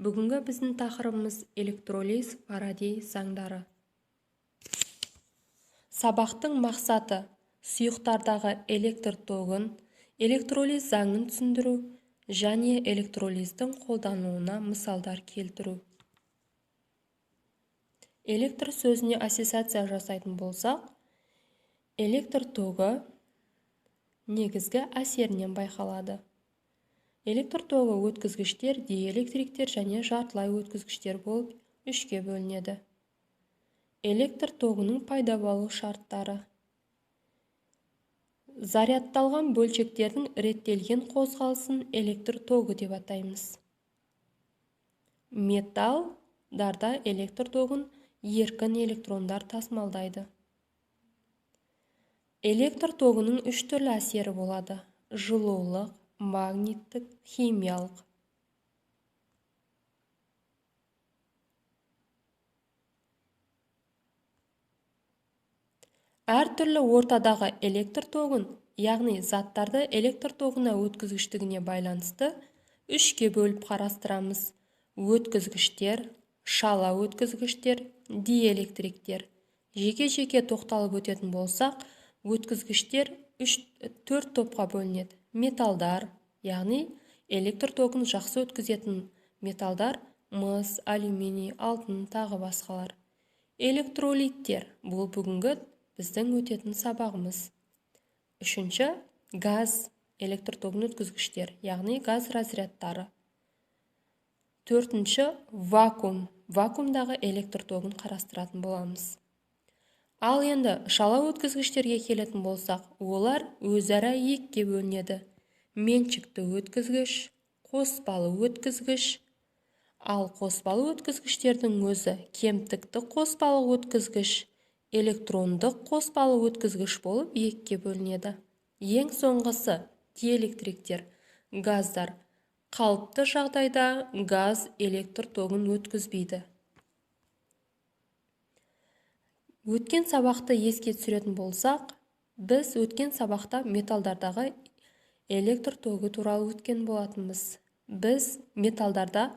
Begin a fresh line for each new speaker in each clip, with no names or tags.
Бүгінгі біздің тақырыбымыз электролиз Фарадей заңдары. Сабақтың мақсаты сұйықтардағы электр тогын, электролиз заңын түсіндіру және электролиздің қолдануына мысалдар келтіру. Электр сөзіне ассоциация жасайтын болсақ, электр тогы негізгі әсерінен байқалады. Электр тогы өткізгіштер, диэлектриктер және жартылай өткізгіштер болып үшке бөлінеді. Электр тогының пайда болу шарттары. Зарядталған бөлшектердің реттелген қозғалысын электр тогы деп атаймыз. Металдарда электр тогын еркін электрондар тасымалдайды. Электр тогының үш түрлі әсері болады: жылулық, магниттік, химиялық. Әр түрлі ортадағы электр тогын, яғни заттарды электр тогына өткізгіштігіне байланысты үшке бөліп қарастырамыз: өткізгіштер, шала өткізгіштер, диэлектриктер. Жеке-жеке тоқталып өтетін болсақ, өткізгіштер 4 топқа бөлінеді. Металдар, яғни электр тогын жақсы өткізетін металдар: мыс, алюминий, алтын, тағы басқалар. Электролиттер, бұл бүгінгі біздің өтетін сабағымыз. Үшінші, газ, электр тогын өткізгіштер, яғни газ разрядтары. Төртінші, вакуум, вакуумдағы электр тогын қарастыратын боламыз. Ал енді шала өткізгіштерге келетін болсақ, олар өзара екіге бөлінеді: меншікті өткізгіш, қоспалы өткізгіш. Ал қоспалы өткізгіштердің өзі кемтікті қоспалы өткізгіш, электрондық қоспалы өткізгіш болып екіге бөлінеді. Ең соңғысы диэлектриктер, газдар. Қалыпты жағдайда газ электр тогын өткізбейді. Өткен сабақты еске түсіретін болсақ, біз өткен сабақта металдардағы электр тогы туралы өткен болатынбыз. Біз металдарда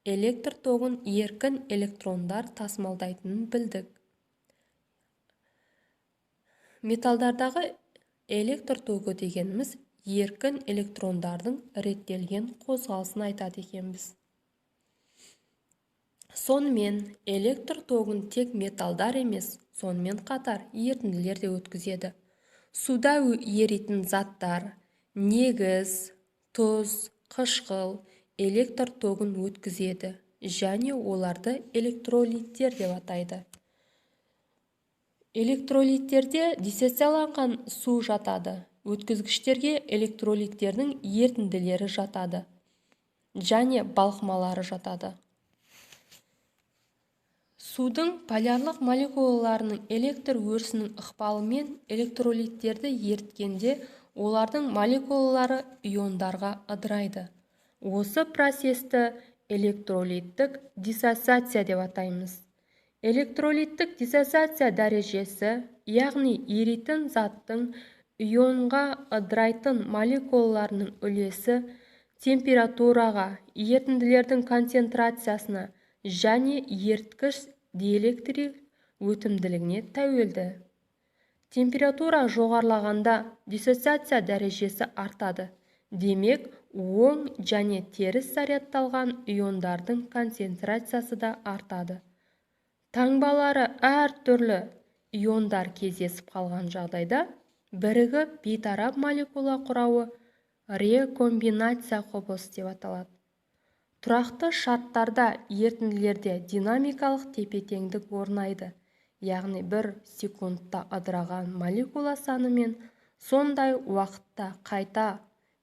электр тогын еркін электрондар тасымалдайтынын білдік. Металдардағы электр тогы дегеніміз еркін электрондардың реттелген қозғалысын айтады екенбіз. Сонымен электр тогын тек металдар емес, сонымен қатар ерітінділер де өткізеді. Суда еритін заттар, негіз, тұз, қышқыл электр тогын өткізеді және оларды электролиттер деп атайды. Электролиттерде диссоцияланған су жатады. Өткізгіштерге электролиттердің ерітінділері жатады және балқымалары жатады. Судың полярлық молекулаларының электр өрісінің ықпалымен электролиттерді еріткенде олардың молекулалары иондарға ыдырайды. Осы процесті электролиттік диссоциация деп атаймыз. Электролиттік диссоциация дәрежесі, яғни еритін заттың ионға ыдырайтын молекулаларының үлесі температураға, ерітінділердің концентрациясына және еріткіш диэлектрик өтімділігіне тәуелді. Температура жоғарылағанда диссоциация дәрежесі артады. Демек, оң және теріс зарядталған иондардың концентрациясы да артады. Таңбалары әр түрлі иондар кездесіп қалған жағдайда бірігіп бейтарап молекула құрауы рекомбинация құбылысы деп аталады. Тұрақты шарттарда ерітінділерде динамикалық тепе-теңдік орнайды, яғни 1 секундта ыдыраған молекула саны мен сондай уақытта қайта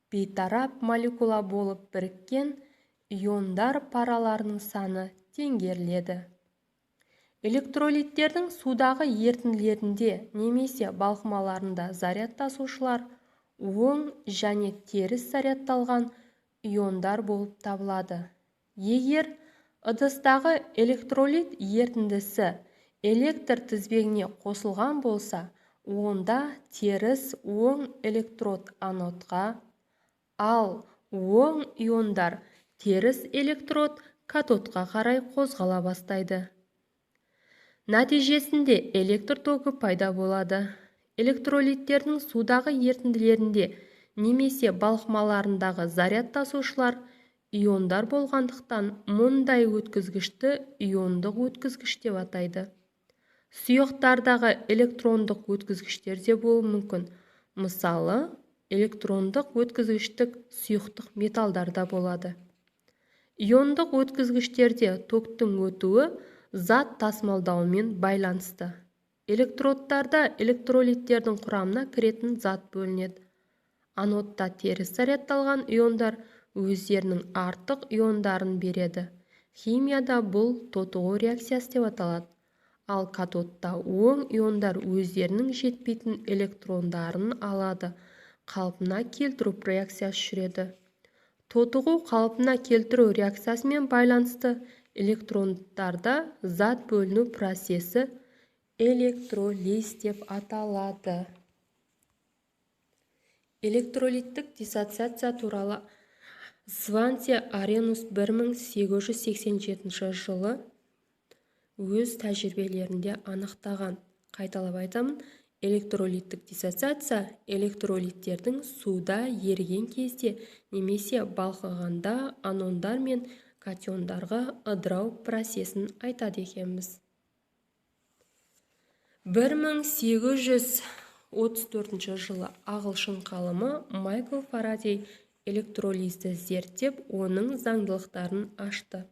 бейтарап молекула болып біріккен иондар параларының саны теңгеріледі. Электролиттердің судағы ерітінділерінде немесе балқымаларында заряд тасушылар оң және теріс зарядталған иондар болып табылады. Егер ыдыстағы электролит ерітіндісі электр тізбегіне қосылған болса, онда теріс оң электрод анодқа, ал оң иондар теріс электрод катодқа қарай қозғала бастайды. Нәтижесінде электр тогы пайда болады. Электролиттердің судағы ерітінділерінде немесе балқымаларындағы заряд тасушылар иондар болғандықтан мұндай өткізгішті иондық өткізгіш деп атайды. Сұйықтардағы электрондық өткізгіштер де болуы мүмкін. Мысалы, электрондық өткізгіштік сұйықтық металдарда болады. Иондық өткізгіштерде токтың өтуі зат тасымалдауымен байланысты. Электродтарда электролиттердің құрамына кіретін зат бөлінеді. Анодта теріс зарядталған иондар өздерінің артық иондарын береді. Химияда бұл тотығу реакциясы деп аталады. Ал катодта оң иондар өздерінің жетпейтін электрондарын алады, қалпына келтіру реакциясы жүреді. Тотығу қалпына келтіру реакциясымен байланысты электрондтарда зат бөліну процесі электролиз деп аталады. Электролиттік диссоциация туралы Сванте Аренус 1887 жылы өз тәжірибелерінде анықтаған. Қайталап айтамын, электролиттік диссоциация электролиттердің суда еріген кезде немесе балқығанда анондар мен катиондарға ыдырау процесін айтады екенбіз. 1834 жылы ағылшын ғалымы Майкл Фарадей электролизді зерттеп, оның заңдылықтарын ашты.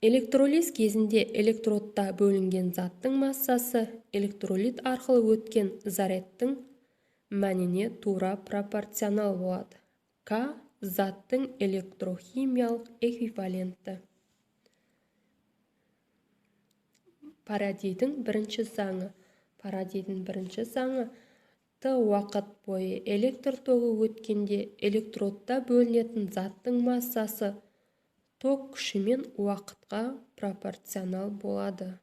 Электролиз кезінде электродта бөлінген заттың массасы электролит арқылы өткен зарядтың мәніне тура пропорционал болады. К заттың электрохимиялық эквиваленті. Фарадейдің бірінші заңы Т уақыт бойы электр тогы өткенде электродта бөлінетін заттың массасы ток күшімен уақытқа пропорционал болады.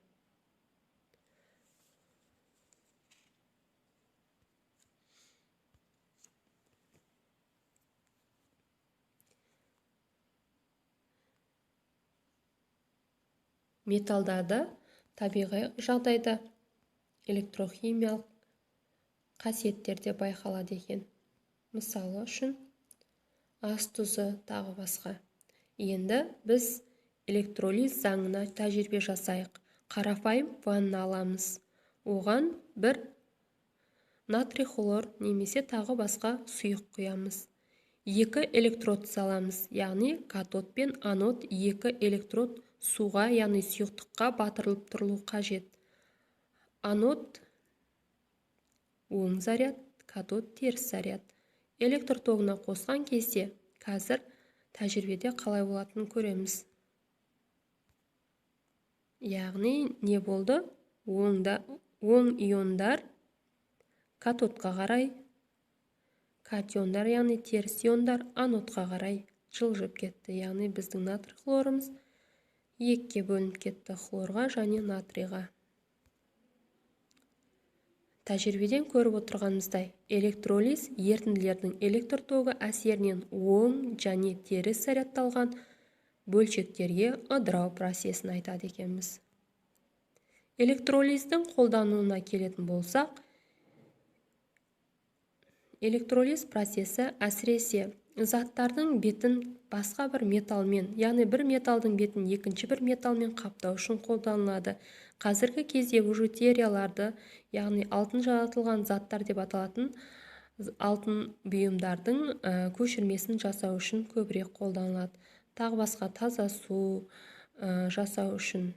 Металдарда табиғи жағдайда электрохимиялық қасиеттерде байқалады екен. Мысалы үшін ас тұзы тағы басқа. Енді біз электролиз заңына тәжірибе жасайық. Қарапайым ванна аламыз. Оған бір натрий хлор немесе тағы басқа сұйық құямыз. Екі электрод саламыз, яғни катод пен анод екі электрод суға, яғни сұйықтыққа батырылып тұрылу қажет. Анод оң заряд, катод теріс заряд. Электр тогына қосқан кезде қазір тәжірибеде қалай болатынын көреміз. Яғни не болды? Оң иондар катодқа қарай, катиондар, яғни теріс иондар анодқа қарай жылжып кетті. Яғни біздің натрий хлорымыз екіге бөлініп кетті, хлорға және натрийға. Тәжірибеден көріп отырғанымыздай, электролиз ерітінділердің электр тогы әсерінен оң және теріс зарядталған бөлшектерге ыдырау процесін айтады екенбіз. Электролиздің қолдануына келетін болсақ, электролиз процесі әсіресе заттардың бетін басқа бір металмен, яғни бір металдың бетін екінші бір металмен қаптау үшін қолданылады. Қазіргі кезде бижутерияларды, яғни алтын жаратылған заттар деп аталатын алтын бұйымдардың көшірмесін жасау үшін көбірек қолданылады. Тағы басқа таза су жасау үшін.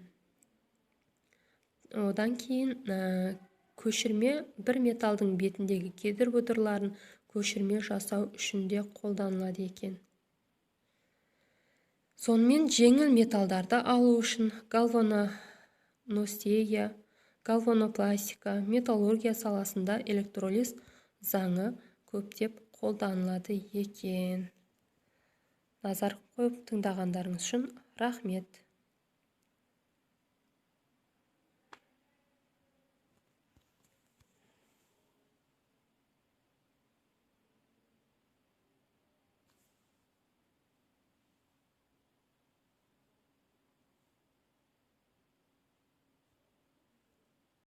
Одан кейін көшірме бір металдың бетіндегі кедір бұдырларын көшірме жасау үшін де қолданылады екен. Сонымен жеңіл металдарды алу үшін галваностегия, галванопластика, металлургия саласында электролиз заңы көптеп қолданылады екен. Назар қойып тыңдағандарыңыз үшін рахмет.